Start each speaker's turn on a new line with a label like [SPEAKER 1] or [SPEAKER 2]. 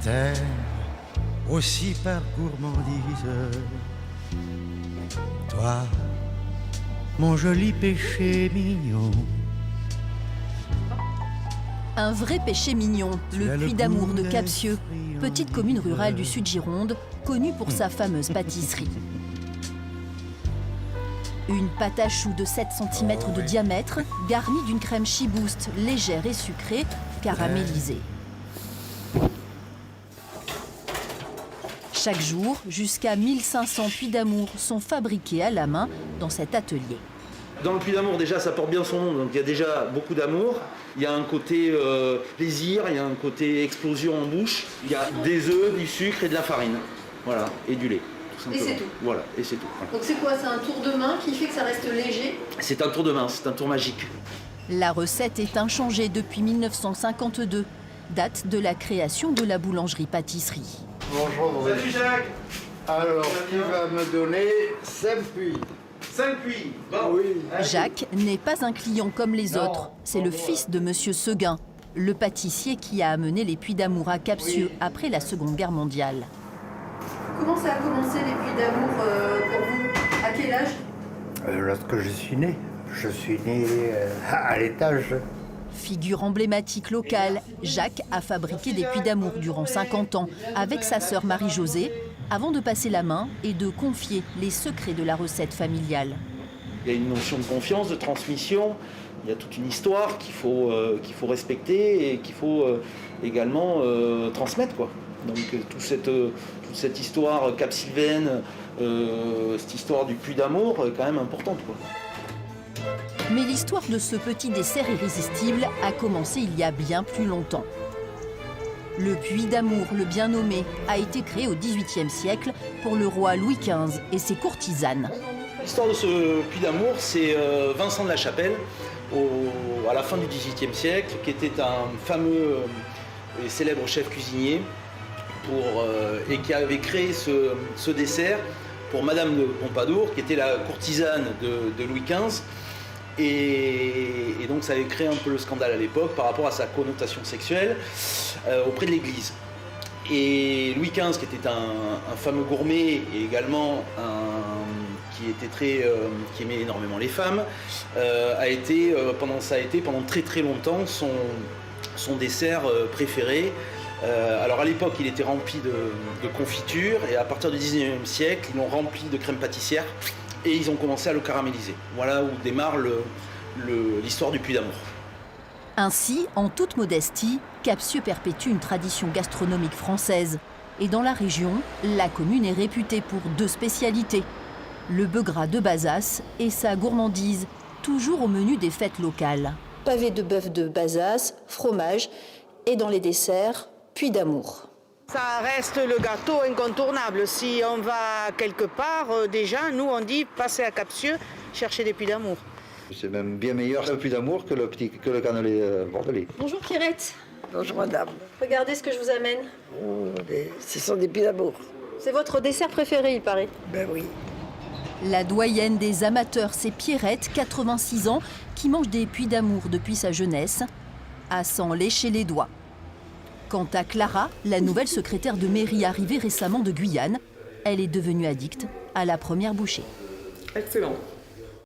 [SPEAKER 1] terre aussi par gourmandise. Toi, mon joli péché mignon.
[SPEAKER 2] Un vrai péché mignon, le Puy d'Amour de Capsieux, petite commune rurale du sud Gironde, connue pour sa fameuse pâtisserie. Une pâte à choux de 7 cm de diamètre, garnie d'une crème Chibouste légère et sucrée, caramélisée. Chaque jour, jusqu'à 1500 Puy d'Amour sont fabriqués à la main dans cet atelier.
[SPEAKER 3] Dans le Puy d'Amour, déjà, ça porte bien son nom, donc il y a déjà beaucoup d'amour. Il y a un côté plaisir, il y a un côté explosion en bouche. Il y a des œufs, du sucre et de la farine, voilà, et du lait.
[SPEAKER 4] Et c'est tout.
[SPEAKER 3] Voilà, et c'est tout. Voilà.
[SPEAKER 4] Donc c'est quoi? C'est un tour de main qui fait que ça reste léger?
[SPEAKER 3] C'est un tour de main, c'est un tour magique.
[SPEAKER 2] La recette est inchangée depuis 1952, date de la création de la boulangerie-pâtisserie.
[SPEAKER 5] Bonjour.
[SPEAKER 3] Salut Jacques.
[SPEAKER 5] Alors, tu vas me donner 5 puits.
[SPEAKER 3] 5 puits. Bon.
[SPEAKER 5] Oui.
[SPEAKER 2] Jacques n'est pas un client comme les autres, c'est le fils de Monsieur Seguin, le pâtissier qui a amené les Puy d'Amour à Capsieux après la Seconde Guerre mondiale.
[SPEAKER 4] Comment ça a commencé les Puy d'Amour pour vous? À quel âge?
[SPEAKER 5] Lorsque je suis né. Je suis né à l'étage.
[SPEAKER 2] Figure emblématique locale, Jacques a fabriqué des Puy d'Amour durant 50 ans avec sa sœur Marie-Josée, avant de passer la main et de confier les secrets de la recette familiale.
[SPEAKER 3] Il y a une notion de confiance, de transmission, il y a toute une histoire qu'il faut respecter et qu'il faut également transmettre, quoi. Donc toute cette histoire capsylvaine, cette histoire du Puy d'Amour est quand même importante, quoi.
[SPEAKER 2] Mais l'histoire de ce petit dessert irrésistible a commencé il y a bien plus longtemps. Le Puy d'Amour, le bien nommé, a été créé au XVIIIe siècle pour le roi Louis XV et ses courtisanes.
[SPEAKER 3] L'histoire de ce Puy d'Amour, c'est Vincent de la Chapelle, à la fin du XVIIIe siècle, qui était un fameux et célèbre chef cuisinier et qui avait créé ce dessert pour Madame de Pompadour, qui était la courtisane de Louis XV. Et donc ça avait créé un peu le scandale à l'époque par rapport à sa connotation sexuelle auprès de l'Église. Et Louis XV, qui était un fameux gourmet et également qui aimait énormément les femmes, a été pendant très très longtemps son dessert préféré. Alors à l'époque, il était rempli de confitures et à partir du 19e siècle, ils l'ont rempli de crème pâtissière. Et ils ont commencé à le caraméliser. Voilà où démarre l'histoire du Puy d'Amour.
[SPEAKER 2] Ainsi, en toute modestie, Capsieux perpétue une tradition gastronomique française. Et dans la région, la commune est réputée pour 2 spécialités. Le bœuf gras de Bazas et sa gourmandise, toujours au menu des fêtes locales.
[SPEAKER 4] Pavé de bœuf de Bazas, fromage et dans les desserts, Puy d'Amour.
[SPEAKER 6] Ça reste le gâteau incontournable. Si on va quelque part, déjà, nous, on dit passer à Capsieux, chercher des Puy d'Amour.
[SPEAKER 5] C'est même bien meilleur le Puy d'Amour que le cannelé bordelais.
[SPEAKER 4] Bonjour Pierrette.
[SPEAKER 7] Bonjour madame.
[SPEAKER 4] Regardez ce que je vous amène.
[SPEAKER 7] Ce sont des Puy d'Amour.
[SPEAKER 4] C'est votre dessert préféré, il paraît.
[SPEAKER 7] Ben oui.
[SPEAKER 2] La doyenne des amateurs, c'est Pierrette, 86 ans, qui mange des Puy d'Amour depuis sa jeunesse, à s'en lécher les doigts. Quant à Clara, la nouvelle secrétaire de mairie arrivée récemment de Guyane, elle est devenue addicte à la première bouchée.
[SPEAKER 8] Excellent.